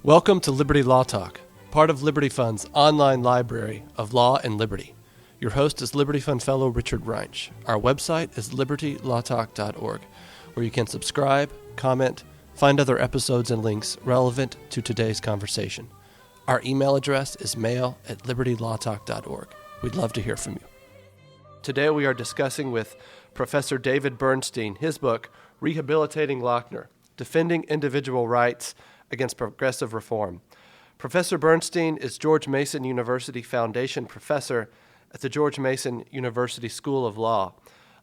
Welcome to Liberty Law Talk, part of Liberty Fund's online library of law and liberty. Your host is Liberty Fund Fellow Richard Reinsch. Our website is libertylawtalk.org, where you can subscribe, comment, find other episodes and links relevant to today's conversation. Our email address is mail@libertylawtalk.org. We'd love to hear from you. Today we are discussing with Professor David Bernstein his book, Rehabilitating Lochner, Defending Individual Rights Against Progressive Reform. Professor Bernstein is George Mason University Foundation Professor at the George Mason University School of Law.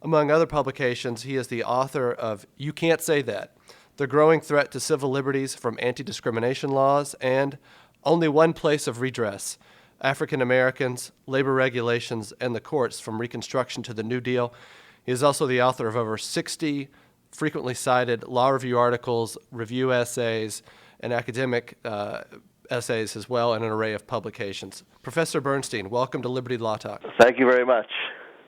Among other publications, he is the author of You Can't Say That, The Growing Threat to Civil Liberties from Anti-Discrimination Laws, and Only One Place of Redress, African Americans, Labor Regulations, and the Courts from Reconstruction to the New Deal. He is also the author of over 60 frequently cited law review articles, review essays, and academic essays as well, and an array of publications. Professor Bernstein, welcome to Liberty Law Talk. Thank you very much.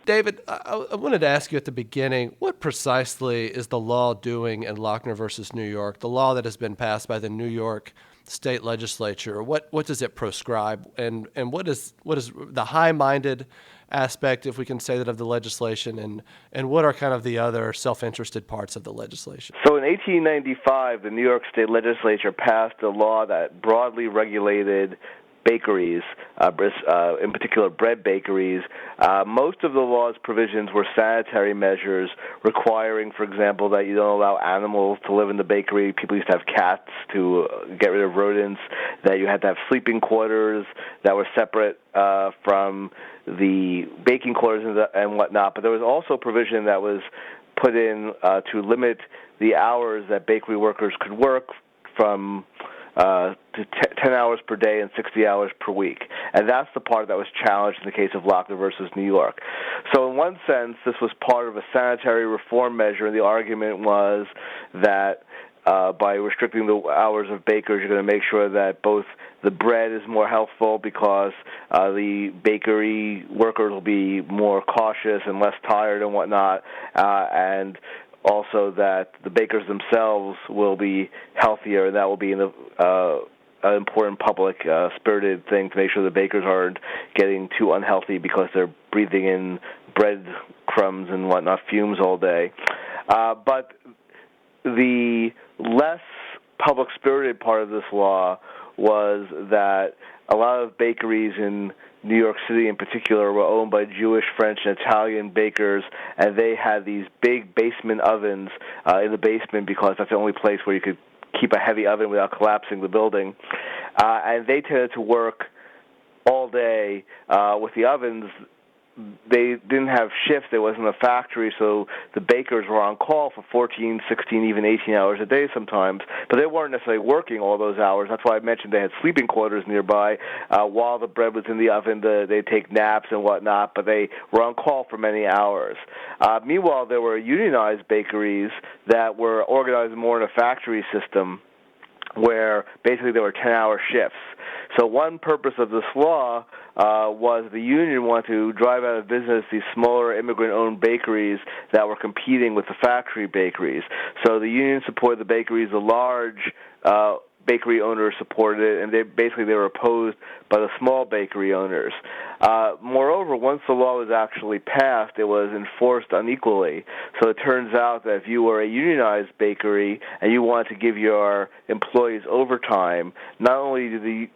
David, I wanted to ask you at the beginning, what precisely is the law doing in Lochner versus New York, the law that has been passed by the New York State Legislature? What does it proscribe, and what is the high-minded aspect, if we can say that, of the legislation, and what are kind of the other self-interested parts of the legislation? So in 1895, the New York State Legislature passed a law that broadly regulated bakeries, in particular bread bakeries. Most of the law's provisions were sanitary measures requiring, for example, that you don't allow animals to live in the bakery. People used to have cats to get rid of rodents, that you had to have sleeping quarters that were separate from the baking quarters and whatnot. But there was also provision that was put in to limit the hours that bakery workers could work from to 10 hours per day and 60 hours per week. And that's the part that was challenged in the case of Lochner versus New York. So in one sense, this was part of a sanitary reform measure, and the argument was that by restricting the hours of bakers, you're going to make sure that both the bread is more healthful because the bakery workers will be more cautious and less tired and whatnot, and also that the bakers themselves will be healthier, and that will be an important public spirited thing to make sure the bakers aren't getting too unhealthy because they're breathing in bread crumbs and whatnot, fumes all day. But the less public spirited part of this law was that a lot of bakeries in New York City in particular were owned by Jewish, French, and Italian bakers, and they had these big basement ovens in the basement because that's the only place where you could keep a heavy oven without collapsing the building. And they tended to work all day with the ovens. They didn't have shifts. There wasn't a factory, so the bakers were on call for 14, 16, even 18 hours a day sometimes. But they weren't necessarily working all those hours. That's why I mentioned they had sleeping quarters nearby. While the bread was in the oven, they'd take naps and whatnot, but they were on call for many hours. Meanwhile, there were unionized bakeries that were organized more in a factory system where basically there were 10-hour shifts. So one purpose of this law was the union wanted to drive out of business these smaller immigrant-owned bakeries that were competing with the factory bakeries. So the union supported the bakeries, the large bakery owners supported it, and they were opposed by the small bakery owners. Moreover, once the law was actually passed, it was enforced unequally. So it turns out that if you were a unionized bakery and you wanted to give your employees overtime, not only did the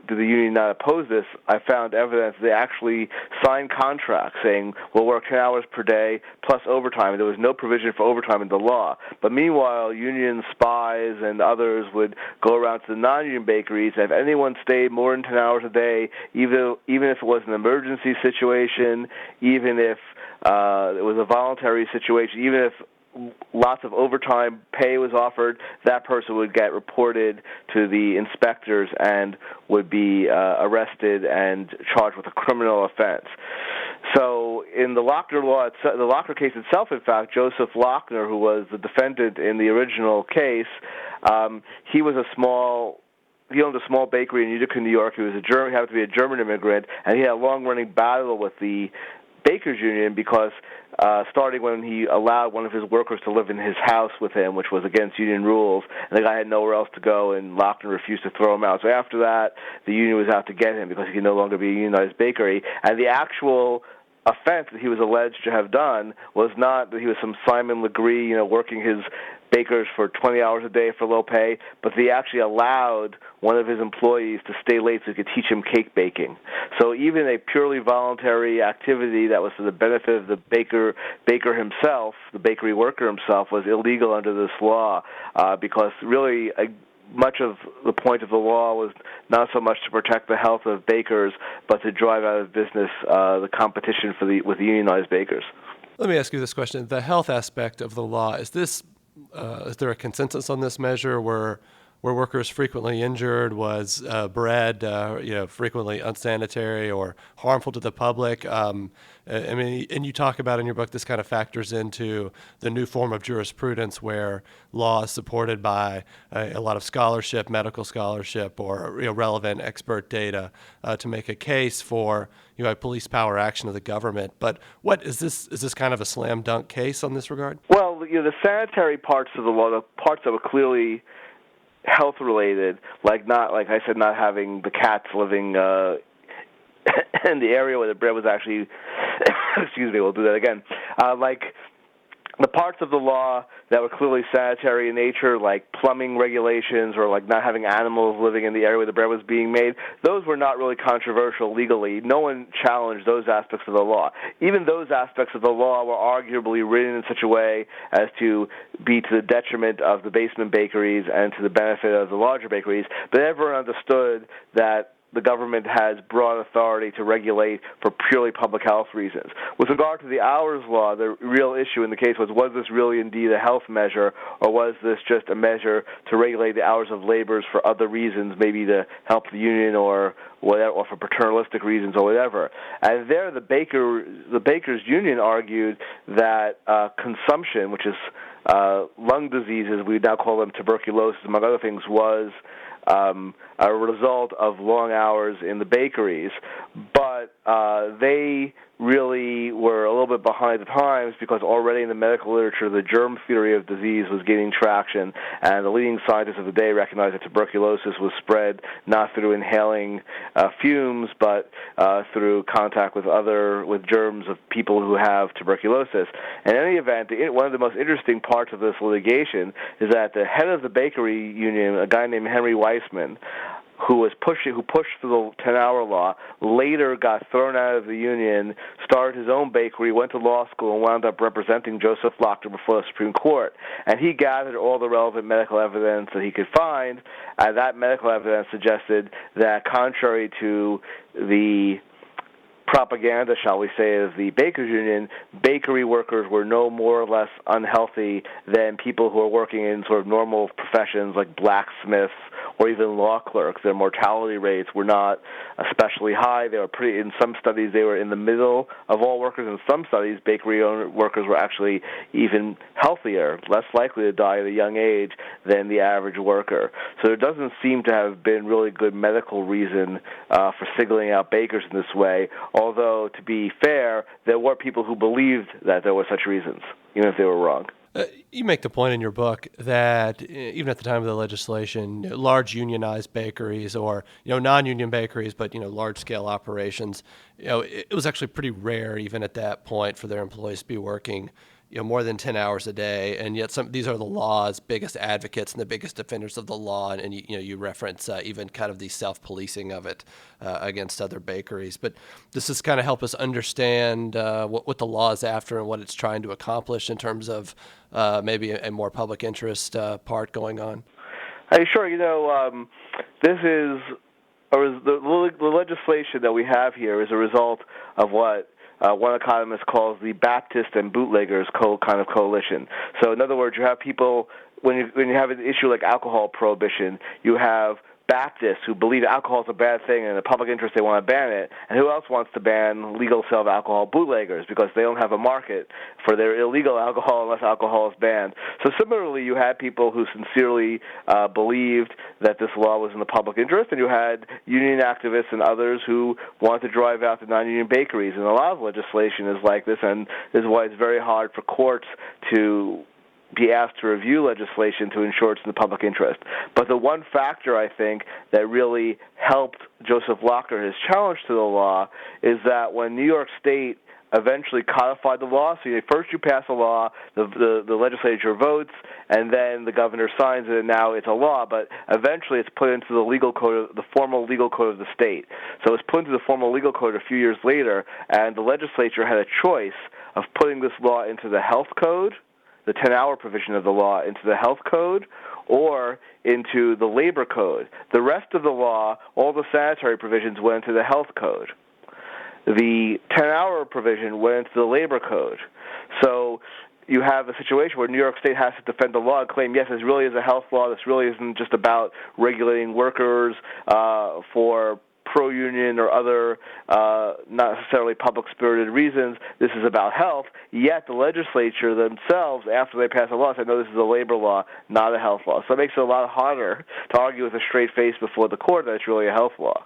union not oppose this, I found evidence they actually signed contracts saying we'll work 10 hours per day plus overtime. There was no provision for overtime in the law. But meanwhile, union spies and others would go around to the non-union bakeries, and if anyone stayed more than 10 hours a day, even if it was an emergency situation, even if it was a voluntary situation, even if lots of overtime pay was offered, that person would get reported to the inspectors and would be arrested and charged with a criminal offense. So in the Lochner law, the Lochner case itself, in fact, Joseph Lochner, who was the defendant in the original case, he owned a small bakery in Utica, New York. He happened to be a German immigrant, and he had a long-running battle with the Bakers Union because starting when he allowed one of his workers to live in his house with him, which was against union rules, and the guy had nowhere else to go, and Lochner refused to throw him out. So after that, the union was out to get him because he could no longer be a unionized bakery. And the actual offense that he was alleged to have done was not that he was some Simon Legree, working his bakers for 20 hours a day for low pay, but he actually allowed one of his employees to stay late so he could teach him cake baking. So even a purely voluntary activity that was for the benefit of the baker himself, the bakery worker himself, was illegal under this law because really much of the point of the law was not so much to protect the health of bakers, but to drive out of business the competition with the unionized bakers. Let me ask you this question. The health aspect of the law, is there a consensus on this measure where workers frequently injured? Was bread frequently unsanitary or harmful to the public? And you talk about in your book, this kind of factors into the new form of jurisprudence where law is supported by a lot of scholarship, medical scholarship, or relevant expert data to make a case for police power action of the government. But what is this? Is this kind of a slam dunk case on this regard? Well, the sanitary parts of the law, the parts that were clearly health related, like I said, not having the cats living in the area where the bread was actually excuse me, we'll do that again. Like the parts of the law that were clearly sanitary in nature, like plumbing regulations or like not having animals living in the area where the bread was being made, those were not really controversial legally. No one challenged those aspects of the law. Even those aspects of the law were arguably written in such a way as to be to the detriment of the basement bakeries and to the benefit of the larger bakeries, but everyone understood that the government has broad authority to regulate for purely public health reasons. With regard to the hours law, the real issue in the case was this really indeed a health measure, or was this just a measure to regulate the hours of laborers for other reasons, maybe to help the union or whatever, or for paternalistic reasons or whatever. And there the bakers' union argued that consumption, which is lung diseases, we now call them tuberculosis, among other things, was a result of long hours in the bakeries, but they really were a little bit behind the times because already in the medical literature the germ theory of disease was gaining traction, and the leading scientists of the day recognized that tuberculosis was spread not through inhaling fumes but through contact with germs of people who have tuberculosis. In any event, one of the most interesting parts of this litigation is that the head of the bakery union, a guy named Henry Weissman, who pushed through the 10-hour law, later got thrown out of the union, started his own bakery, went to law school, and wound up representing Joseph Lochner before the Supreme Court. And he gathered all the relevant medical evidence that he could find, and that medical evidence suggested that contrary to the propaganda, shall we say, of the bakers union, bakery workers were no more or less unhealthy than people who are working in sort of normal professions like blacksmiths or even law clerks. Their mortality rates were not especially high. They were in some studies they were in the middle of all workers. In some studies, bakery workers were actually even healthier, less likely to die at a young age than the average worker. So there doesn't seem to have been really good medical reason for singling out bakers in this way, although, to be fair, there were people who believed that there were such reasons, even if they were wrong. You make the point in your book that even at the time of the legislation, large unionized bakeries or non-union bakeries, but large-scale operations, it was actually pretty rare even at that point for their employees to be working more than 10 hours a day, and yet these are the law's biggest advocates and the biggest defenders of the law, and you reference even kind of the self-policing of it against other bakeries. But this is kind of help us understand what the law is after and what it's trying to accomplish in terms of maybe a more public interest part going on. Sure. This is the legislation that we have here is a result of what one economist calls the Baptist and bootleggers kind of coalition. So in other words, you have people, when you have an issue like alcohol prohibition, you have Baptists who believe alcohol is a bad thing and in the public interest they want to ban it, and who else wants to ban legal sale of alcohol? Bootleggers, because they don't have a market for their illegal alcohol unless alcohol is banned. So similarly, you had people who sincerely believed that this law was in the public interest, and you had union activists and others who wanted to drive out the non-union bakeries. And a lot of legislation is like this, and this is why it's very hard for courts to be asked to review legislation to ensure it's in the public interest. But the one factor, I think, that really helped Joseph Lochner, his challenge to the law, is that when New York State eventually codified the law, so first you pass a law, the legislature votes, and then the governor signs it, and now it's a law, but eventually it's put into the legal code, the formal legal code of the state. So it's put into the formal legal code a few years later, and the legislature had a choice of putting this law into the health code, the 10-hour provision of the law, into the health code, or into the labor code. The rest of the law, all the sanitary provisions, went into the health code. The 10-hour provision went into the labor code. So you have a situation where New York State has to defend the law and claim, yes, this really is a health law. This really isn't just about regulating workers for pro-union or other not necessarily public-spirited reasons. This is about health, yet the legislature themselves, after they pass a law, said, no, this is a labor law, not a health law. So it makes it a lot harder to argue with a straight face before the court that it's really a health law.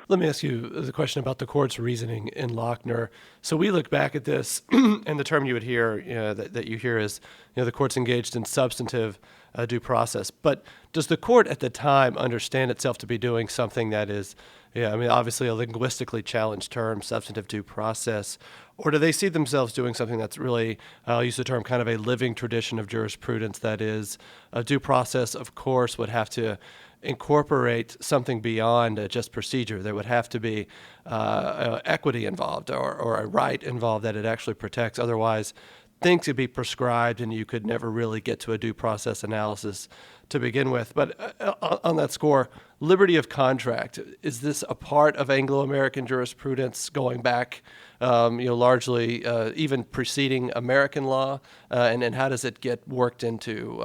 Let me ask you the question about the court's reasoning in Lochner. So we look back at this, and the term you would hear, that you hear is, the court's engaged in substantive due process. But does the court at the time understand itself to be doing something that is, obviously a linguistically challenged term, substantive due process, or do they see themselves doing something that's really, I'll use the term, kind of a living tradition of jurisprudence, that is, a due process, of course, would have to incorporate something beyond just procedure. There would have to be equity involved or a right involved that it actually protects. Otherwise, things could be prescribed and you could never really get to a due process analysis to begin with. But on that score, liberty of contract, is this a part of Anglo-American jurisprudence going back largely even preceding American law? And how does it get worked into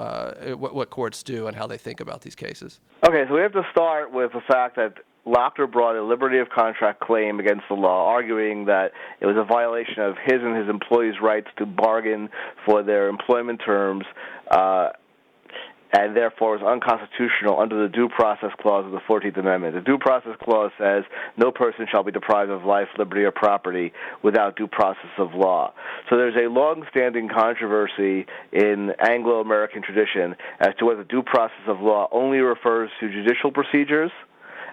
what courts do and how they think about these cases? Okay, so we have to start with the fact that Lochner brought a liberty of contract claim against the law, arguing that it was a violation of his and his employees' rights to bargain for their employment terms, and therefore was unconstitutional under the Due Process Clause of the 14th Amendment. The Due Process Clause says no person shall be deprived of life, liberty, or property without due process of law. So there's a long-standing controversy in Anglo-American tradition as to whether due process of law only refers to judicial procedures,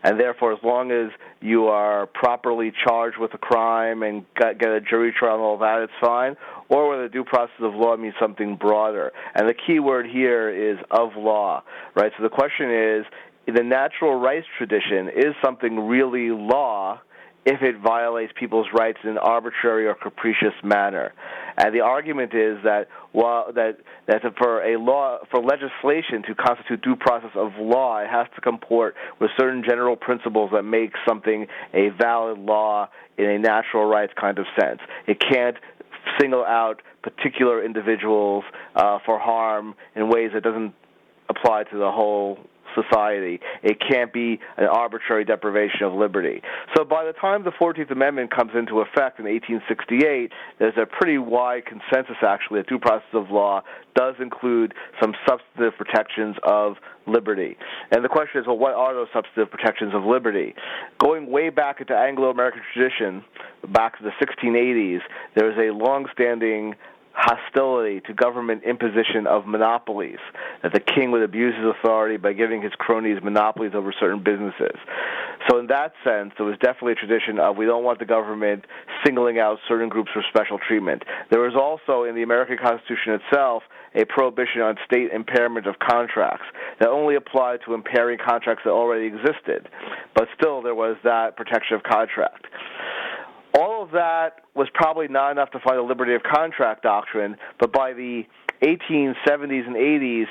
and therefore, as long as you are properly charged with a crime and get a jury trial and all that, it's fine, or whether due process of law means something broader. And the key word here is of law, right? So the question is, in the natural rights tradition, is something really law if it violates people's rights in an arbitrary or capricious manner? And the argument is that for legislation to constitute due process of law, it has to comport with certain general principles that make something a valid law in a natural rights kind of sense. It can't single out particular individuals for harm in ways that doesn't apply to the whole society. It can't be an arbitrary deprivation of liberty. So by the time the 14th Amendment comes into effect in 1868, there's a pretty wide consensus, actually, that due process of law does include some substantive protections of liberty. And the question is, well, what are those substantive protections of liberty? Going way back into Anglo-American tradition, back to the 1680s, there's a long-standing hostility to government imposition of monopolies, that the king would abuse his authority by giving his cronies monopolies over certain businesses. So in that sense, there was definitely a tradition of we don't want the government singling out certain groups for special treatment. There was also, in the American Constitution itself, a prohibition on state impairment of contracts that only applied to impairing contracts that already existed. But still, there was that protection of contract. All of that was probably not enough to find a liberty of contract doctrine, but by the 1870s and 80s,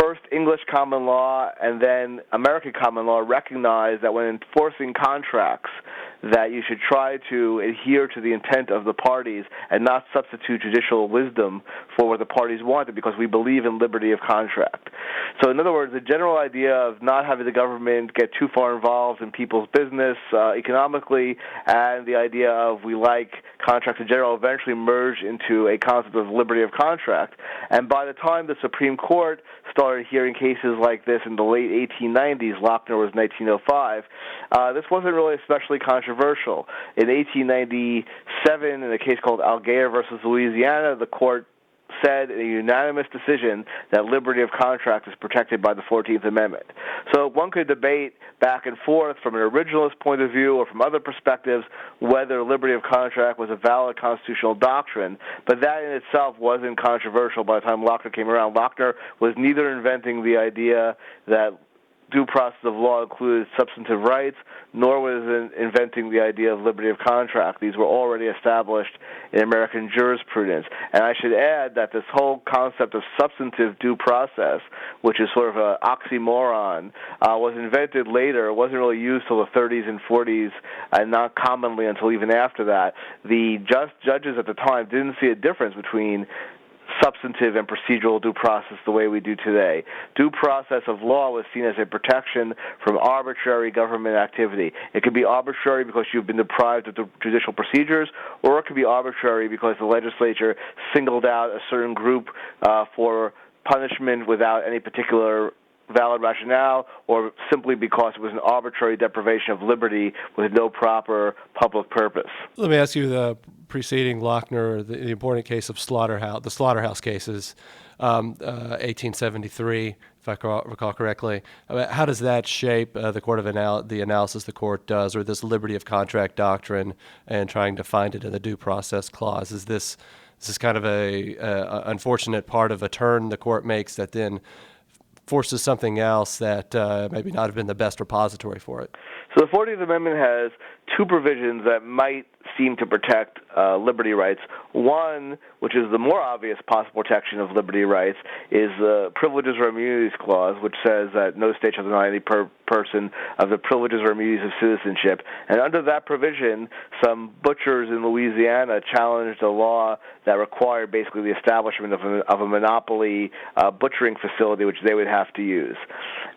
first English common law and then American common law recognized that when enforcing contracts, that you should try to adhere to the intent of the parties and not substitute judicial wisdom for what the parties wanted, because we believe in liberty of contract. So in other words, the general idea of not having the government get too far involved in people's business economically, and the idea of we like contracts in general, eventually merged into a concept of liberty of contract. And by the time the Supreme Court started hearing cases like this in the late 1890s, Lochner was 1905, this wasn't really especially controversial. In 1897, in a case called Algeir versus Louisiana, the court said in a unanimous decision that liberty of contract is protected by the 14th Amendment. So one could debate back and forth from an originalist point of view or from other perspectives whether liberty of contract was a valid constitutional doctrine, but that in itself wasn't controversial by the time Lochner came around. Lochner was neither inventing the idea that due process of law included substantive rights, nor was it inventing the idea of liberty of contract. These were already established in American jurisprudence. And I should add that this whole concept of substantive due process, which is sort of an oxymoron, was invented later. It wasn't really used till the 30s and 40s, and not commonly until even after that. The judges at the time didn't see a difference between substantive and procedural due process the way we do today. Due process of law was seen as a protection from arbitrary government activity. It could be arbitrary because you've been deprived of the judicial procedures, or it could be arbitrary because the legislature singled out a certain group for punishment without any particular valid rationale, or simply because it was an arbitrary deprivation of liberty with no proper public purpose. Let me ask you, the preceding Lochner, the important case of the slaughterhouse cases, 1873, if I recall correctly. How does that shape the analysis the court does, or this liberty of contract doctrine, and trying to find it in the due process clause? Is this kind of a unfortunate part of a turn the court makes that then forces something else that maybe not have been the best repository for it? So the 14th Amendment has two provisions that might seem to protect liberty rights. One, which is the more obvious possible protection of liberty rights, is the Privileges or Immunities Clause, which says that no state shall deny any person of the privileges or immunities of citizenship. And under that provision, some butchers in Louisiana challenged a law that required basically the establishment of a monopoly butchering facility, which they would have to use.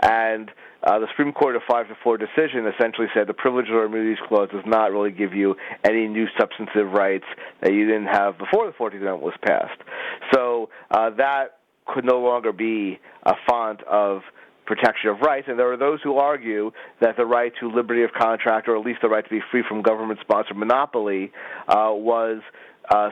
And the Supreme Court, a 5-4 decision, essentially said the Privileges or Immunities Clause does not really give you any new substantive rights that you didn't have before the 14th Amendment was passed. So that could no longer be a font of protection of rights, and there are those who argue that the right to liberty of contract, or at least the right to be free from government-sponsored monopoly, was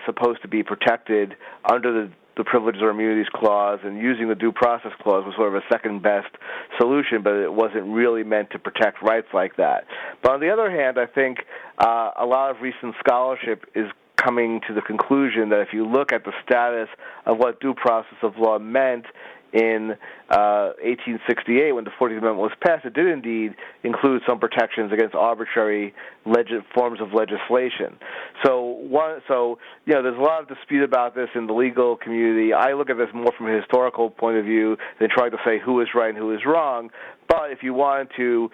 supposed to be protected under the Privileges or Immunities Clause, and using the Due Process Clause was sort of a second-best solution, but it wasn't really meant to protect rights like that. But on the other hand, I think a lot of recent scholarship is coming to the conclusion that if you look at the status of what due process of law meant in 1868, when the 14th Amendment was passed, it did indeed include some protections against arbitrary forms of legislation. So there's a lot of dispute about this in the legal community. I look at this more from a historical point of view than trying to say who is right and who is wrong. But if you wanted to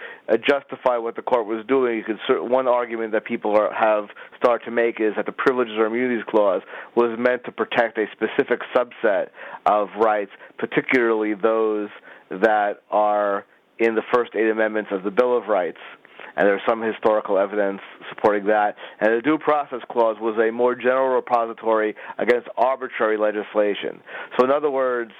justify what the court was doing, one argument that people have started to make is that the Privileges or Immunities Clause was meant to protect a specific subset of rights, particularly those that are in the first 8 amendments of the Bill of Rights. And there's some historical evidence supporting that. And the Due Process Clause was a more general repository against arbitrary legislation. So in other words,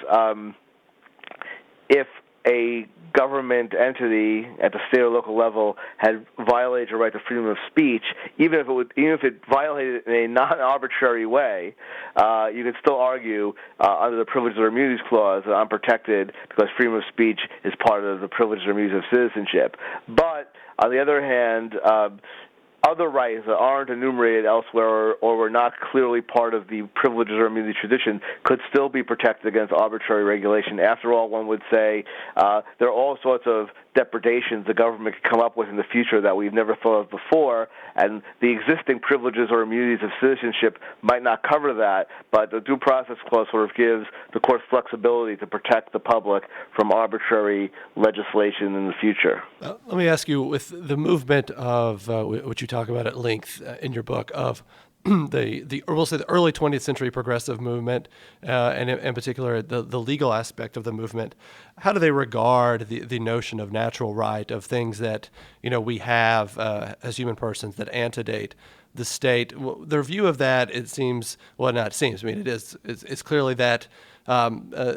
if a government entity at the state or local level had violated your right to freedom of speech, even if it violated it in a non-arbitrary way, you could still argue under the Privileges or Immunities Clause that I'm protected because freedom of speech is part of the Privileges or Immunities of citizenship. But on the other hand, other rights that aren't enumerated elsewhere or were not clearly part of the Privileges or Immunity tradition could still be protected against arbitrary regulation. After all, one would say there are all sorts of depredations the government could come up with in the future that we've never thought of before, and the existing privileges or immunities of citizenship might not cover that, but the Due Process Clause sort of gives the court flexibility to protect the public from arbitrary legislation in the future. Let me ask you, with the movement of which you talk about at length in your book of we'll say the early 20th century progressive movement, and in particular the legal aspect of the movement. How do they regard the notion of natural right, of things that we have as human persons that antedate the state? Their view of that, it seems, well, not seems, I mean, it is, it's clearly that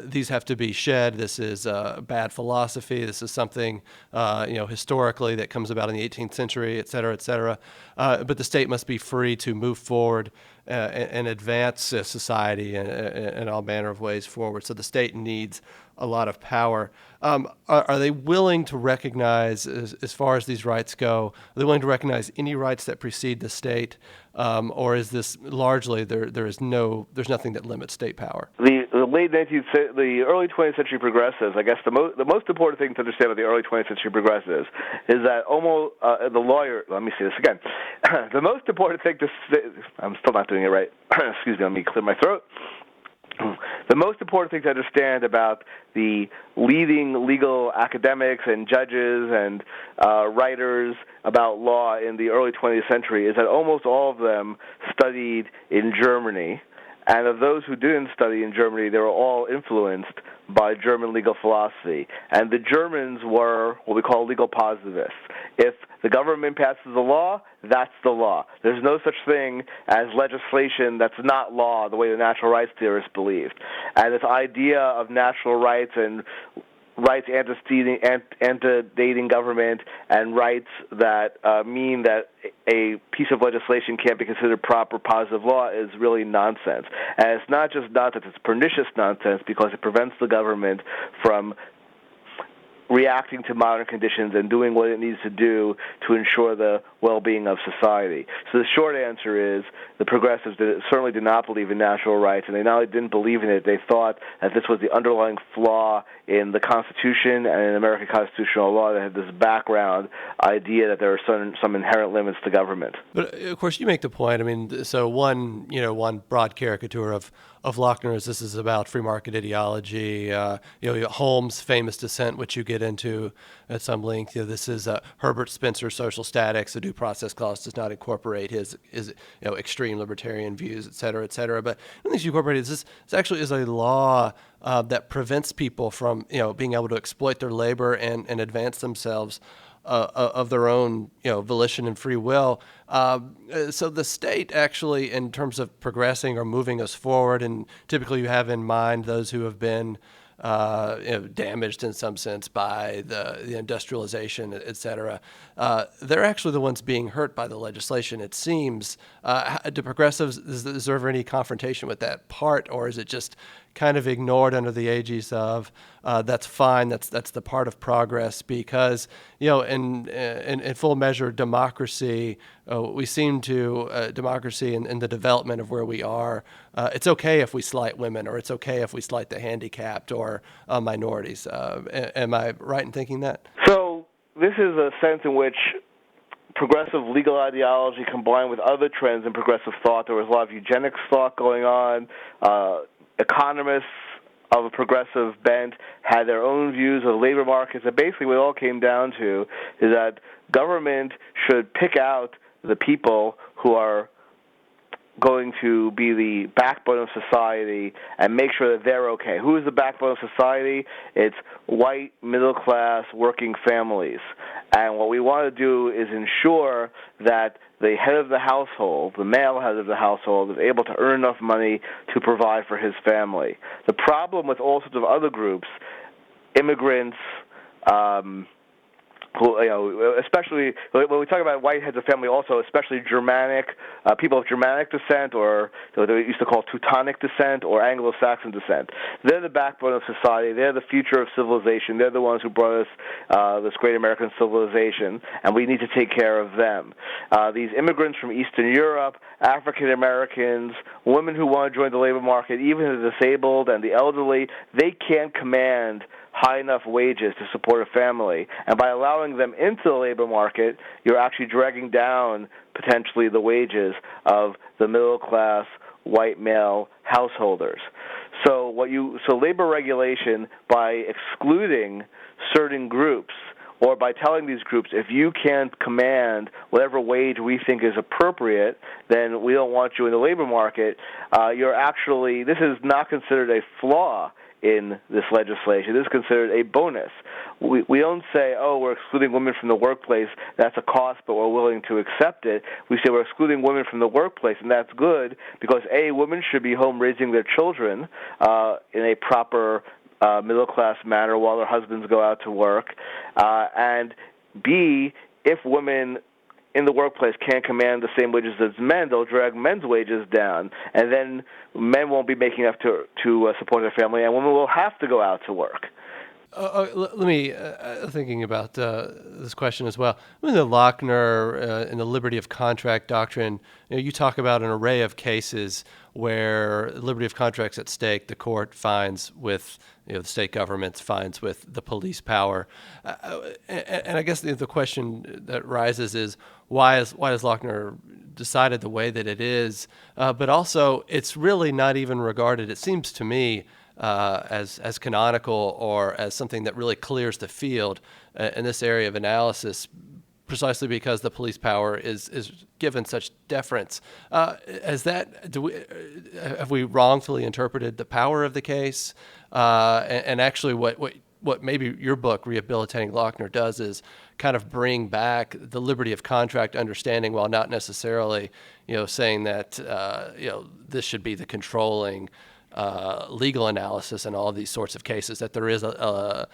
these have to be shed. This is bad philosophy. This is something, historically that comes about in the 18th century, et cetera, et cetera. But the state must be free to move forward and advance society in all manner of ways forward. So the state needs a lot of power. Are they willing to recognize, as far as these rights go, are they willing to recognize any rights that precede the state, or is this largely there's nothing that limits state power? The early 20th century progressives, I guess the most important thing to understand about the early 20th century progressives is that almost the lawyer. Let me say this again. The most important thing to say, I'm still not doing it right. Excuse me. Let me clear my throat. The most important thing to understand about the leading legal academics and judges and writers about law in the early 20th century is that almost all of them studied in Germany. And of those who didn't study in Germany, they were all influenced by German legal philosophy. And the Germans were what we call legal positivists. If the government passes a law, that's the law. There's no such thing as legislation that's not law, the way the natural rights theorists believed. And this idea of natural rights and rights antedating government and rights that mean that a piece of legislation can't be considered proper positive law is really nonsense. And it's not just nonsense, it's pernicious nonsense because it prevents the government from reacting to modern conditions and doing what it needs to do to ensure the well-being of society. So the short answer is the progressives certainly did not believe in natural rights, and they not only didn't believe in it, they thought that this was the underlying flaw in the Constitution and in American constitutional law that had this background idea that there are some inherent limits to government. But of course, you make the point. I mean, so one broad caricature of Lochner is this is about free market ideology. Holmes' famous dissent, which you get into at some length. This is Herbert Spencer's social statics. The due process clause does not incorporate his extreme libertarian views, et cetera, et cetera. But one of the things you incorporate is this actually is a law that prevents people from being able to exploit their labor and advance themselves of their own volition and free will. So the state actually, in terms of progressing or moving us forward, and typically you have in mind those who have been damaged in some sense by the industrialization, et cetera. They're actually the ones being hurt by the legislation, it seems. Do progressives, is there ever any confrontation with that part, or is it just kind of ignored under the aegis of that's fine, that's the part of progress? Because in full measure democracy, we seem to democracy in the development of where we are. It's okay if we slight women, or it's okay if we slight the handicapped or minorities. Am I right in thinking that? So this is a sense in which progressive legal ideology combined with other trends in progressive thought. There was a lot of eugenics thought going on. Economists of a progressive bent had their own views of labor markets, and basically what it all came down to is that government should pick out the people who are going to be the backbone of society and make sure that they're okay. Who is the backbone of society? It's white, middle-class, working families. And what we want to do is ensure that the head of the household, the male head of the household, is able to earn enough money to provide for his family. The problem with all sorts of other groups, immigrants, especially when we talk about white heads of family, also especially Germanic, people of Germanic descent, or what they used to call Teutonic descent or Anglo-Saxon descent. They're the backbone of society. They're the future of civilization. They're the ones who brought us this great American civilization, and we need to take care of them. These immigrants from Eastern Europe, African Americans, women who want to join the labor market, even the disabled and the elderly, they can't command high enough wages to support a family. And by allowing them into the labor market, you're actually dragging down potentially the wages of the middle-class white male householders. So labor regulation, by excluding certain groups, or by telling these groups, if you can't command whatever wage we think is appropriate, then we don't want you in the labor market, this is not considered a flaw in this legislation. This is considered a bonus. We don't say, we're excluding women from the workplace, that's a cost, but we're willing to accept it. We say we're excluding women from the workplace, and that's good because, A, women should be home raising their children in a proper middle-class manner while their husbands go out to work, and B, if women in the workplace can't command the same wages as men, they'll drag men's wages down, and then men won't be making enough to support their family, and women will have to go out to work. Let me, thinking about this question as well. In the Lochner and the liberty of contract doctrine, you talk about an array of cases where liberty of contract's at stake. The court finds with the state government finds with the police power, and I guess the question that rises is why has Lochner decided the way that it is? But also, it's really not even regarded. It seems to me. As canonical or as something that really clears the field in this area of analysis, precisely because the police power is given such deference. Have we wrongfully interpreted the power of the case? And actually, what maybe your book, Rehabilitating Lochner, does is kind of bring back the liberty of contract understanding, while not necessarily, saying that this should be the controlling legal analysis in all these sorts of cases, that there is a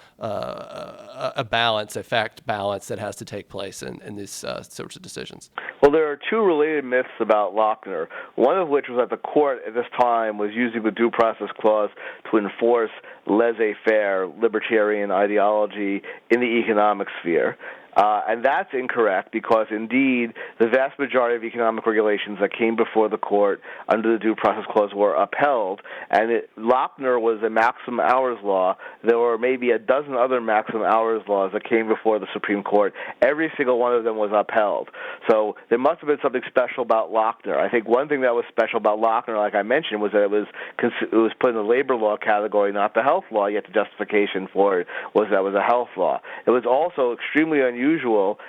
balance, a fact balance that has to take place in these sorts of decisions. Well, there are two related myths about Lochner, one of which was that the court at this time was using the due process clause to enforce laissez-faire libertarian ideology in the economic sphere. And that's incorrect because, indeed, the vast majority of economic regulations that came before the court under the Due Process Clause were upheld. And Lochner was a maximum hours law. There were maybe a dozen other maximum hours laws that came before the Supreme Court. Every single one of them was upheld. So there must have been something special about Lochner. I think one thing that was special about Lochner, like I mentioned, was that it was put in the labor law category, not the health law, yet the justification for it was that it was a health law. It was also extremely unusual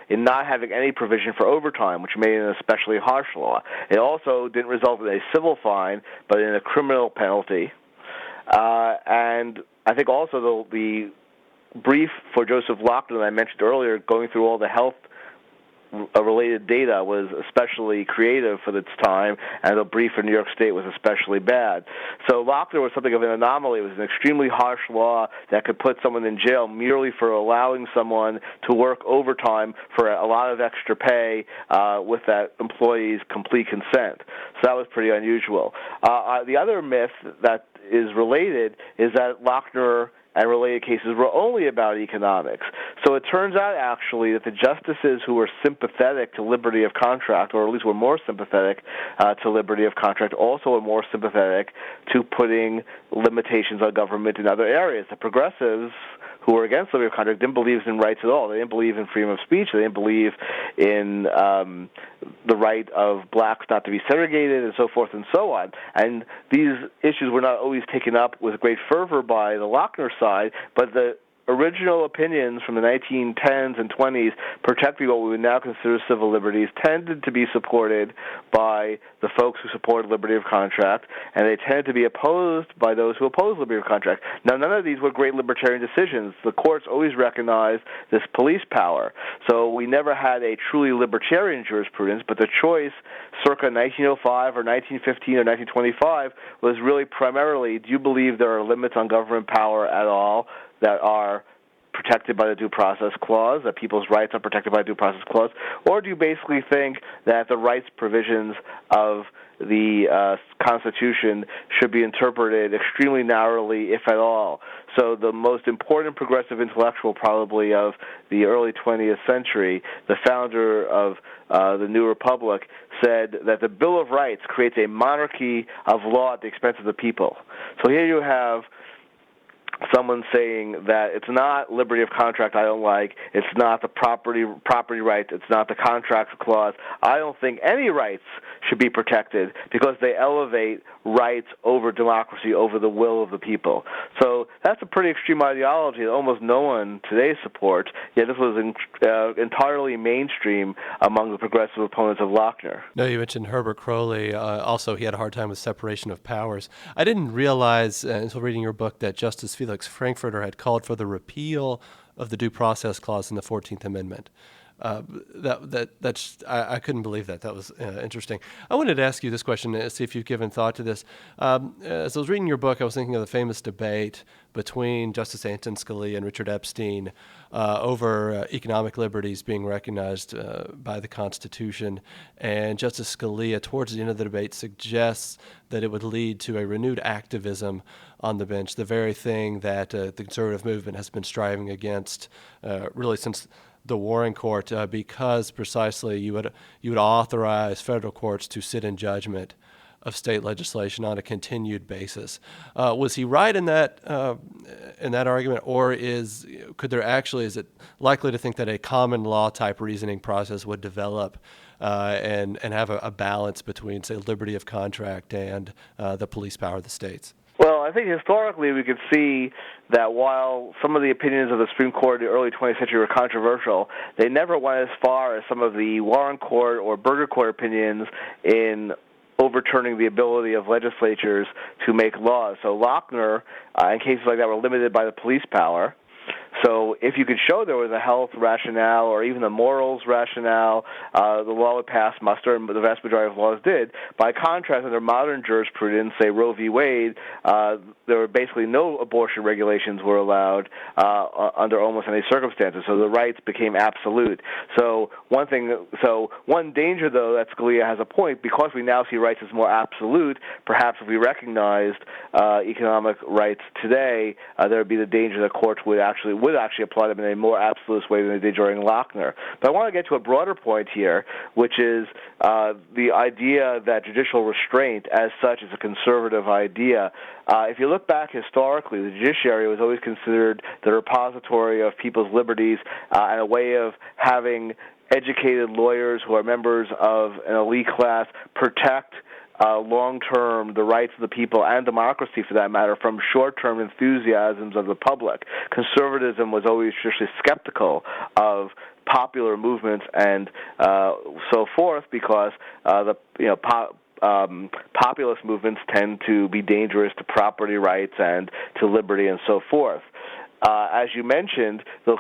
in not having any provision for overtime, which made it an especially harsh law. It also didn't result in a civil fine, but in a criminal penalty. And I think also the brief for Joseph Lochner that I mentioned earlier, going through all the health-related data, was especially creative for its time, and the brief for New York State was especially bad. So Lochner was something of an anomaly. It was an extremely harsh law that could put someone in jail merely for allowing someone to work overtime for a lot of extra pay with that employee's complete consent. So that was pretty unusual. The other myth that is related is that Lochner and related cases were only about economics. So it turns out, actually, that the justices who were sympathetic to liberty of contract, or at least were more sympathetic to liberty of contract, also were more sympathetic to putting limitations on government in other areas. The progressives who were against liberty of contract didn't believe in rights at all. They didn't believe in freedom of speech. They didn't believe in the right of blacks not to be segregated, and so forth and so on. And these issues were not always taken up with great fervor by the Lochner side, but the original opinions from the 1910s and 20s protecting what we would now consider civil liberties tended to be supported by the folks who supported liberty of contract, and they tended to be opposed by those who opposed liberty of contract. Now, none of these were great libertarian decisions. The courts always recognized this police power. So we never had a truly libertarian jurisprudence, but the choice circa 1905 or 1915 or 1925 was really primarily, do you believe there are limits on government power at all that are protected by the Due Process Clause, that people's rights are protected by the Due Process Clause, or do you basically think that the rights provisions of the Constitution should be interpreted extremely narrowly, if at all? So the most important progressive intellectual probably of the early 20th century, the founder of the New Republic, said that the Bill of Rights creates a monarchy of law at the expense of the people. So here you have someone saying that it's not liberty of contract I don't like, it's not the property rights, it's not the contracts clause. I don't think any rights should be protected because they elevate rights over democracy, over the will of the people. So that's a pretty extreme ideology that almost no one today supports, yet this was entirely mainstream among the progressive opponents of Lochner. No, you mentioned Herbert Crowley. Also, he had a hard time with separation of powers. I didn't realize until reading your book that Justice Felix Frankfurter had called for the repeal of the Due Process Clause in the 14th Amendment. I couldn't believe that. That was interesting. I wanted to ask you this question, see if you've given thought to this. As I was reading your book, I was thinking of the famous debate between Justice Anton Scalia and Richard Epstein over economic liberties being recognized by the Constitution. And Justice Scalia, towards the end of the debate, suggests that it would lead to a renewed activism on the bench, the very thing that the conservative movement has been striving against really since the Warren Court, because precisely you would authorize federal courts to sit in judgment of state legislation on a continued basis. Was he right in that argument, or is it likely to think that a common law type reasoning process would develop and have a balance between, say, liberty of contract and the police power of the states? Well, I think historically we could see that while some of the opinions of the Supreme Court in the early 20th century were controversial, they never went as far as some of the Warren Court or Burger Court opinions in overturning the ability of legislatures to make laws. So Lochner, in cases like that, were limited by the police power. So if you could show there was a health rationale or even a morals rationale, the law would pass muster, and the vast majority of laws did. By contrast, under modern jurisprudence, say Roe v. Wade, there were basically no abortion regulations were allowed under almost any circumstances. So the rights became absolute. So one danger, though, that Scalia has a point, because we now see rights as more absolute, perhaps if we recognized economic rights today, there would be the danger that courts would actually apply them in a more absolute way than they did during Lochner. But I want to get to a broader point here, which is the idea that judicial restraint as such is a conservative idea. If you look back historically, the judiciary was always considered the repository of people's liberties and a way of having educated lawyers who are members of an elite class protect long-term the rights of the people and democracy, for that matter, from short-term enthusiasms of the public. Conservatism was always traditionally skeptical of popular movements and so forth, because populist movements tend to be dangerous to property rights and to liberty and so forth. As you mentioned, the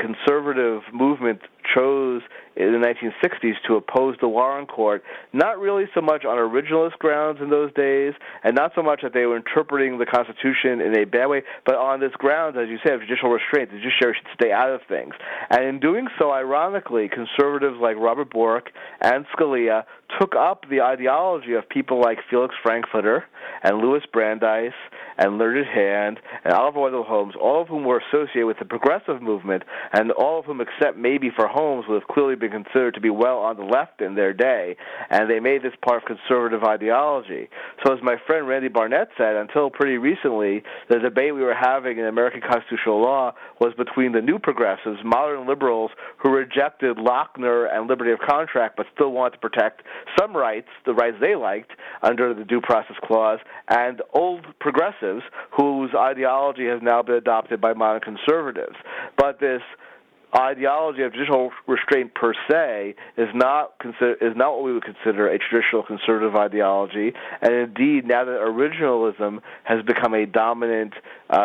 conservative movement chose in the 1960s to oppose the Warren Court, not really so much on originalist grounds in those days, and not so much that they were interpreting the Constitution in a bad way, but on this grounds, as you said, of judicial restraint. The judiciary should stay out of things. And in doing so, ironically, conservatives like Robert Bork and Scalia took up the ideology of people like Felix Frankfurter and Louis Brandeis and Learned Hand and Oliver Wendell Holmes, all of whom were associated with the progressive movement, and all of whom, except maybe for Holmes, would have clearly been considered to be well on the left in their day, and they made this part of conservative ideology. So as my friend Randy Barnett said, until pretty recently, the debate we were having in American constitutional law was between the new progressives, modern liberals, who rejected Lochner and liberty of contract but still wanted to protect some rights, the rights they liked, under the Due Process Clause, and old progressives whose ideology has now been adopted by modern conservatives. But this ideology of judicial restraint per se is not what we would consider a traditional conservative ideology, and indeed, now that originalism has become a dominant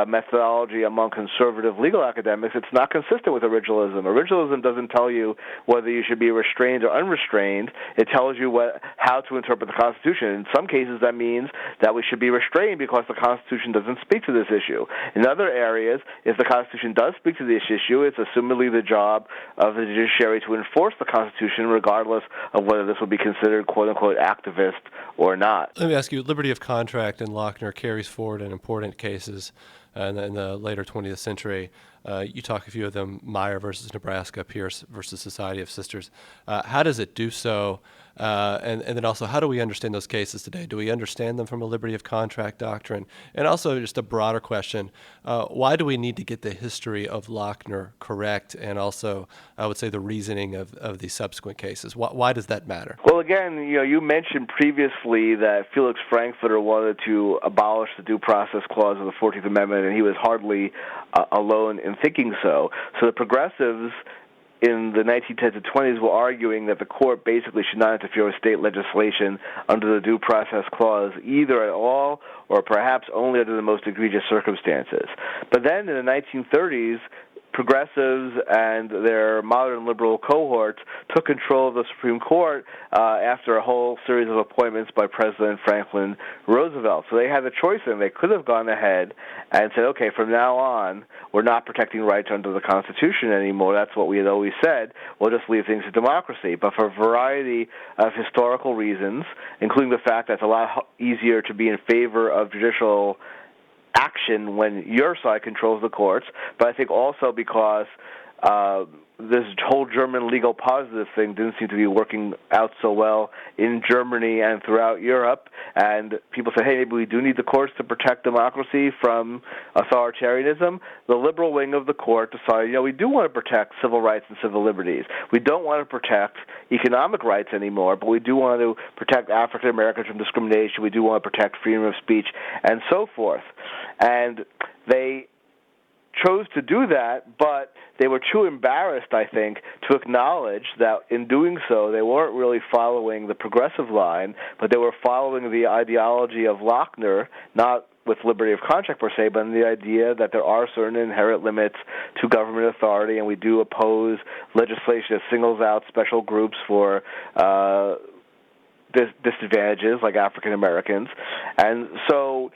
methodology among conservative legal academics, it's not consistent with originalism. Originalism doesn't tell you whether you should be restrained or unrestrained. It tells you how to interpret the Constitution. In some cases, that means that we should be restrained because the Constitution doesn't speak to this issue. In other areas, if the Constitution does speak to this issue, it's assumedly the job of the judiciary to enforce the Constitution, regardless of whether this will be considered quote-unquote activist or not. Let me ask you, liberty of contract in Lochner carries forward in important cases in the later 20th century. You talk a few of them: Meyer versus Nebraska, Pierce versus Society of Sisters. How does it do so? And then also, how do we understand those cases today? Do we understand them from a liberty of contract doctrine? And also, just a broader question, why do we need to get the history of Lochner correct, and also, I would say, the reasoning of these subsequent cases? Why does that matter? Well, again, you mentioned previously that Felix Frankfurter wanted to abolish the Due Process Clause of the 14th Amendment, and he was hardly alone in thinking so. So the progressives in the 1910s and 20s were arguing that the court basically should not interfere with state legislation under the Due Process Clause either at all or perhaps only under the most egregious circumstances. But then in the 1930s, progressives and their modern liberal cohorts took control of the Supreme Court after a whole series of appointments by President Franklin Roosevelt. So they had the choice, and they could have gone ahead and said, okay, from now on, we're not protecting rights under the Constitution anymore. That's what we had always said. We'll just leave things to democracy. But for a variety of historical reasons, including the fact that it's a lot easier to be in favor of judicial action when your side controls the courts, but I think also because this whole German legal positive thing didn't seem to be working out so well in Germany and throughout Europe, and people said, hey, maybe we do need the courts to protect democracy from authoritarianism. The liberal wing of the court decided, we do want to protect civil rights and civil liberties. We don't want to protect economic rights anymore, but we do want to protect African Americans from discrimination. We do want to protect freedom of speech and so forth. And they chose to do that, but they were too embarrassed, I think, to acknowledge that in doing so, they weren't really following the progressive line, but they were following the ideology of Lochner, not with liberty of contract per se, but in the idea that there are certain inherent limits to government authority, and we do oppose legislation that singles out special groups for disadvantages like African Americans. And so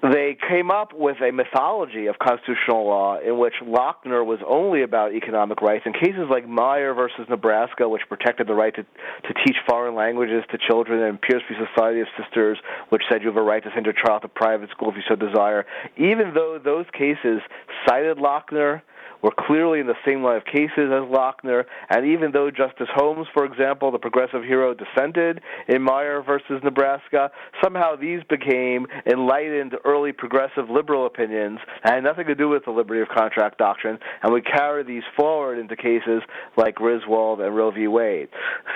they came up with a mythology of constitutional law in which Lochner was only about economic rights. In cases like Meyer versus Nebraska, which protected the right to teach foreign languages to children, and Pierce v. Society of Sisters, which said you have a right to send your child to private school if you so desire, even though those cases cited Lochner, were clearly in the same line of cases as Lochner, and even though Justice Holmes, for example, the progressive hero, dissented in Meyer versus Nebraska, somehow these became enlightened early progressive liberal opinions and had nothing to do with the liberty of contract doctrine, and we carry these forward into cases like Griswold and Roe v. Wade.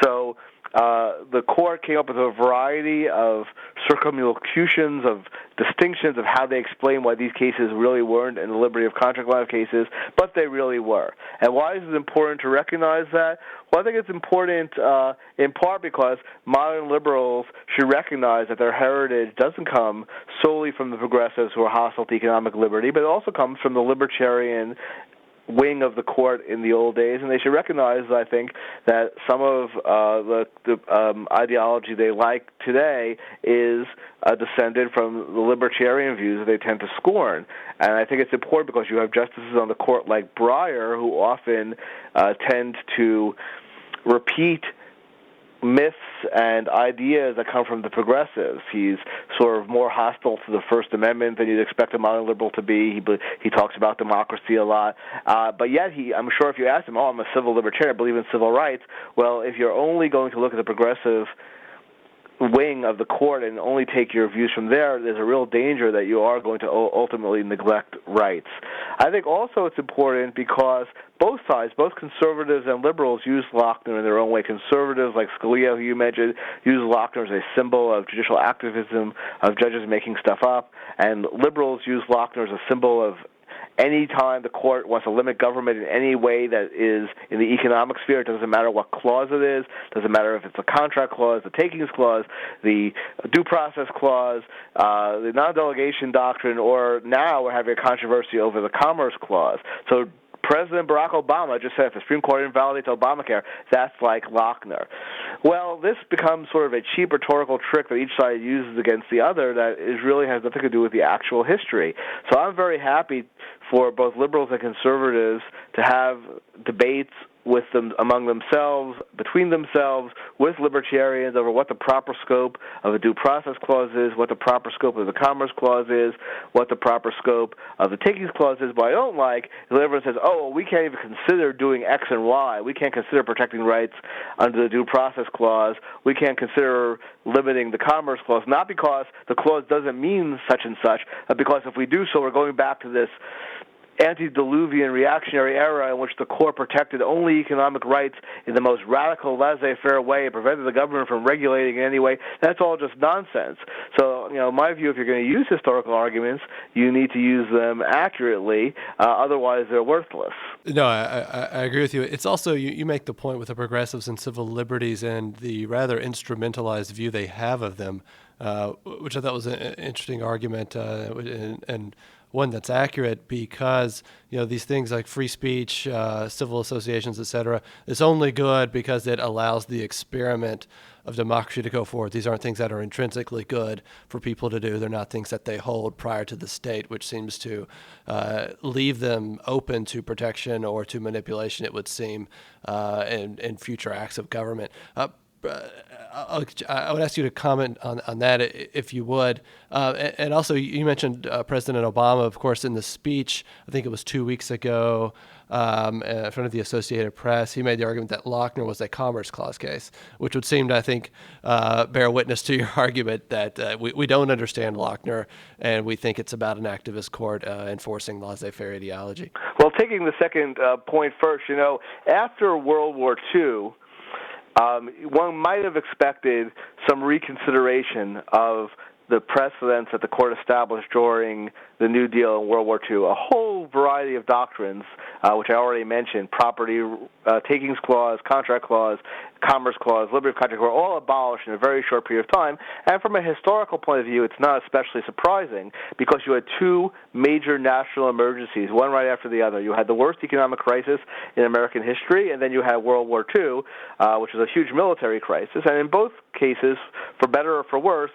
So the court came up with a variety of circumlocutions, of distinctions of how they explain why these cases really weren't in the liberty of contract line of cases, but they really were. And why is it important to recognize that? Well, I think it's important in part because modern liberals should recognize that their heritage doesn't come solely from the progressives who are hostile to economic liberty, but it also comes from the libertarian wing of the court in the old days, and they should recognize, I think, that some of the ideology they like today is descended from the libertarian views that they tend to scorn. And I think it's important because you have justices on the court like Breyer who often tend to repeat myths and ideas that come from the progressives. He's sort of more hostile to the First Amendment than you'd expect a modern liberal to be. He talks about democracy a lot. But yet, I'm sure if you ask him, I'm a civil libertarian, I believe in civil rights, well, if you're only going to look at the progressive wing of the court and only take your views from there, there's a real danger that you are going to ultimately neglect rights. I think also it's important because both sides, both conservatives and liberals, use Lochner in their own way. Conservatives, like Scalia, who you mentioned, use Lochner as a symbol of judicial activism, of judges making stuff up, and liberals use Lochner as a symbol of any time the court wants to limit government in any way that is in the economic sphere. It doesn't matter what clause it is. It doesn't matter if it's a contract clause, the takings clause, the due process clause, the non-delegation doctrine, or now we're having a controversy over the commerce clause. So President Barack Obama just said if the Supreme Court invalidates Obamacare, that's like Lochner. Well, this becomes sort of a cheap rhetorical trick that each side uses against the other that really has nothing to do with the actual history. So I'm very happy for both liberals and conservatives to have debates with them among themselves, between themselves, with libertarians over what the proper scope of a due process clause is, what the proper scope of the Commerce Clause is, what the proper scope of the Takings Clause is. What I don't like is when everyone says, oh, well, we can't even consider doing X and Y. We can't consider protecting rights under the Due Process Clause. We can't consider limiting the Commerce Clause, not because the clause doesn't mean such and such, but because if we do so, we're going back to this antediluvian reactionary era in which the court protected only economic rights in the most radical laissez-faire way and prevented the government from regulating in any way. That's all just nonsense. So, my view, if you're going to use historical arguments, you need to use them accurately. Otherwise, they're worthless. No, I agree with you. It's also, you make the point with the progressives and civil liberties and the rather instrumentalized view they have of them, which I thought was an interesting argument, and one that's accurate, because these things like free speech, civil associations, etc., it's only good because it allows the experiment of democracy to go forward. These aren't things that are intrinsically good for people to do. They're not things that they hold prior to the state, which seems to leave them open to protection or to manipulation, it would seem, in future acts of government. I would ask you to comment on that, if you would. And also, you mentioned President Obama, of course, in the speech, I think it was 2 weeks ago, in front of the Associated Press, he made the argument that Lochner was a Commerce Clause case, which would seem to, I think, bear witness to your argument that we don't understand Lochner, and we think it's about an activist court enforcing laissez-faire ideology. Well, taking the second point first, after World War II, one might have expected some reconsideration of the precedents that the court established during the New Deal and World War II. A whole variety of doctrines, which I already mentioned, property, takings clause, contract clause, commerce clause, liberty of contract, were all abolished in a very short period of time. And from a historical point of view, it's not especially surprising because you had two major national emergencies, one right after the other. You had the worst economic crisis in American history, and then you had World War II, which was a huge military crisis. And in both cases, for better or for worse,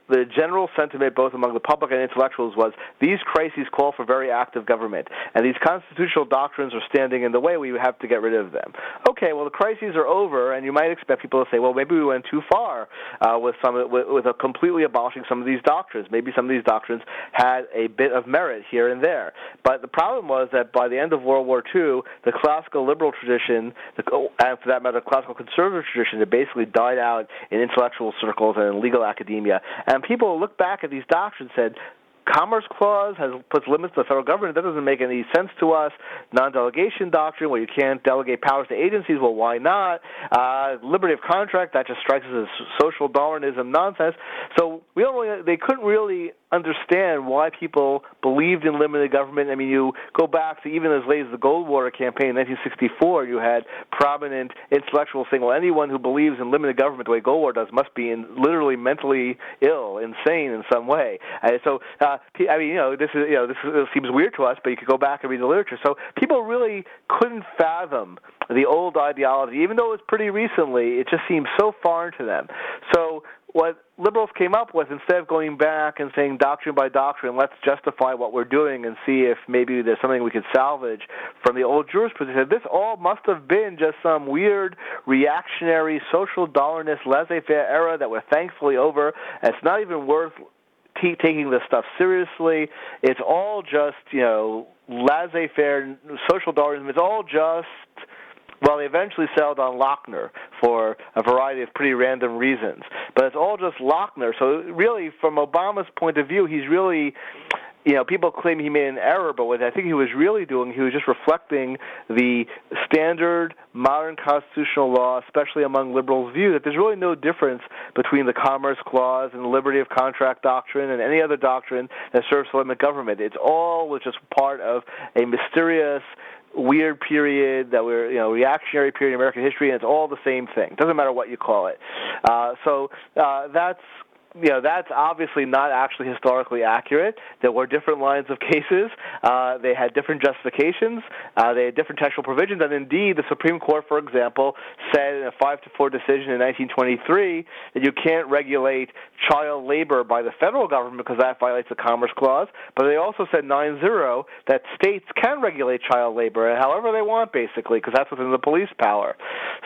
the general sentiment both among the public and intellectuals was these crises call for very active government, and these constitutional doctrines are standing in the way. We have to get rid of them. Okay, well, the crises are over, and you might expect people to say, well, maybe we went too far with completely abolishing some of these doctrines. Maybe some of these doctrines had a bit of merit here and there. But the problem was that by the end of World War II, the classical liberal tradition, and for that matter, the classical conservative tradition, had basically died out in intellectual circles and in legal academia. And people look back at these doctrines and said, Commerce Clause puts limits to the federal government. That doesn't make any sense to us. Non-delegation doctrine, where you can't delegate powers to agencies, well, why not? Liberty of contract, that just strikes us as social Darwinism nonsense. So they couldn't really understand why people believed in limited government. I mean, you go back to even as late as the Goldwater campaign in 1964, you had prominent intellectuals saying, well, anyone who believes in limited government the way Goldwater does must be literally mentally ill, insane in some way. So, this seems weird to us, but you could go back and read the literature. So people really couldn't fathom the old ideology, even though it was pretty recently. It just seemed so foreign to them. So what liberals came up with, instead of going back and saying doctrine by doctrine, let's justify what we're doing and see if maybe there's something we could salvage from the old jurisprudence, this all must have been just some weird reactionary social Darwinist laissez-faire era that we're thankfully over. And it's not even worth taking this stuff seriously. It's all just, laissez-faire, social Darwinism. It's all just, well, they eventually settled on Lochner for a variety of pretty random reasons. But it's all just Lochner. So really, from Obama's point of view, he's really, people claim he made an error, but what I think he was really doing, he was just reflecting the standard modern constitutional law, especially among liberals' view, that there's really no difference between the Commerce Clause and the liberty of contract doctrine and any other doctrine that serves to limit government. It's all just part of a mysterious, weird period that we're, reactionary period in American history, and it's all the same thing. It doesn't matter what you call it. So that's that's obviously not actually historically accurate. There were different lines of cases. They had different justifications. They had different textual provisions. And indeed, the Supreme Court, for example, said in a 5-4 decision in 1923 that you can't regulate child labor by the federal government because that violates the Commerce Clause. But they also said 9-0 that states can regulate child labor however they want, basically, because that's within the police power.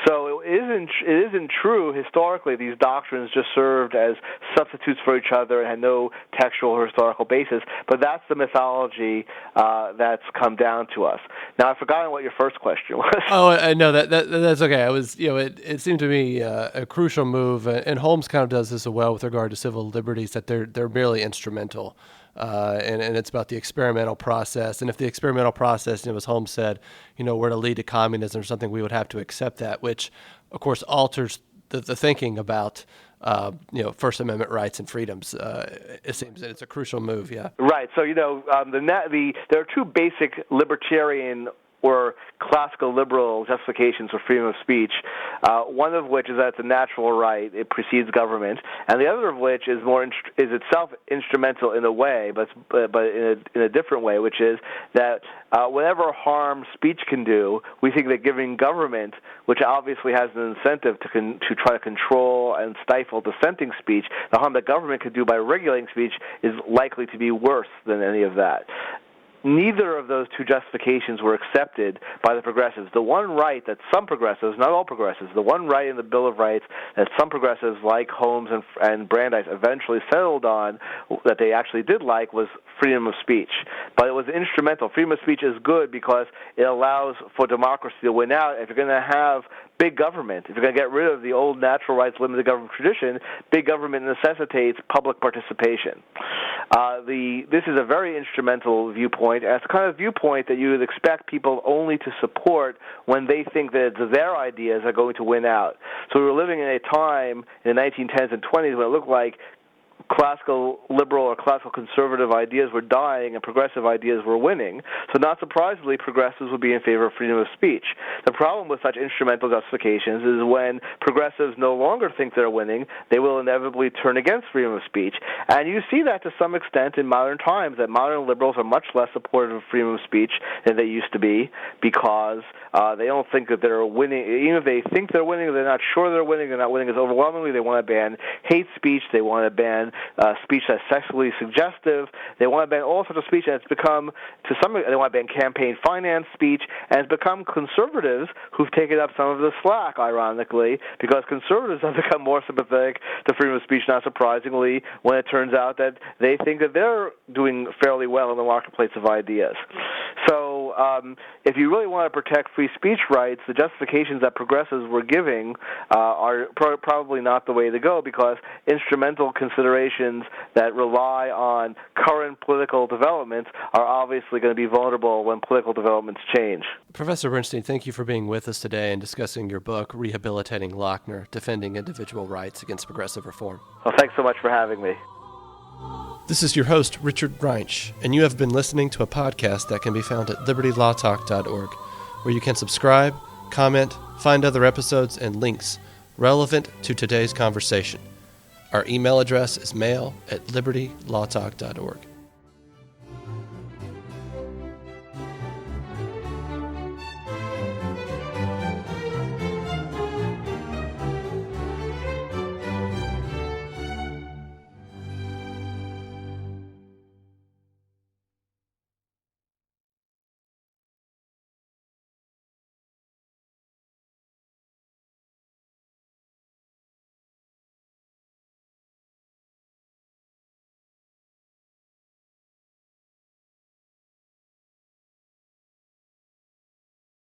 So it isn't true historically these doctrines just served as substitutes for each other and had no textual or historical basis, but that's the mythology that's come down to us. Now, I've forgotten what your first question was. Oh, I know that's okay. I was, it seemed to me a crucial move, and Holmes kind of does this as well with regard to civil liberties, that they're merely instrumental, and it's about the experimental process. And if the experimental process, as Holmes said, were to lead to communism or something, we would have to accept that, which, of course, alters the thinking about First Amendment rights and freedoms. It seems that it's a crucial move. Yeah. Right. So there are two basic libertarian or classical liberal justifications for freedom of speech, one of which is that it's a natural right, it precedes government, and the other of which is itself instrumental in a way, but in a different way, which is that whatever harm speech can do, we think that giving government, which obviously has an incentive to try to control and stifle dissenting speech, the harm that government could do by regulating speech is likely to be worse than any of that. Neither of those two justifications were accepted by the progressives. The one right that some progressives, not all progressives, the one right in the Bill of Rights that some progressives like Holmes and Brandeis eventually settled on, that they actually did like, was freedom of speech. But it was instrumental. Freedom of speech is good because it allows for democracy to win out. If you're going to have big government, if you're going to get rid of the old natural rights limited government tradition, big government necessitates public participation. This is a very instrumental viewpoint, and it's the kind of viewpoint that you would expect people only to support when they think that their ideas are going to win out. So we were living in a time in the 1910s and 20s when it looked like classical liberal or classical conservative ideas were dying and progressive ideas were winning. So not surprisingly, progressives would be in favor of freedom of speech. The problem with such instrumental justifications is when progressives no longer think they're winning, they will inevitably turn against freedom of speech. And you see that to some extent in modern times, that modern liberals are much less supportive of freedom of speech than they used to be because they don't think that they're winning. Even if they think they're winning, they're not sure they're winning. They're not winning as overwhelmingly. They want to ban hate speech. They want to ban speech that's sexually suggestive. They want to ban all sorts of speech, and it's become, they want to ban campaign finance speech, and it's become conservatives who've taken up some of the slack, ironically, because conservatives have become more sympathetic to freedom of speech, not surprisingly, when it turns out that they think that they're doing fairly well in the marketplace of ideas. So if you really want to protect free speech rights, the justifications that progressives were giving are probably not the way to go, because instrumental considerations that rely on current political developments are obviously going to be vulnerable when political developments change. Professor Bernstein, thank you for being with us today and discussing your book, Rehabilitating Lochner, Defending Individual Rights Against Progressive Reform. Well, thanks so much for having me. This is your host, Richard Reinsch, and you have been listening to a podcast that can be found at libertylawtalk.org, where you can subscribe, comment, find other episodes, and links relevant to today's conversation. Our email address is mail@libertylawtalk.org.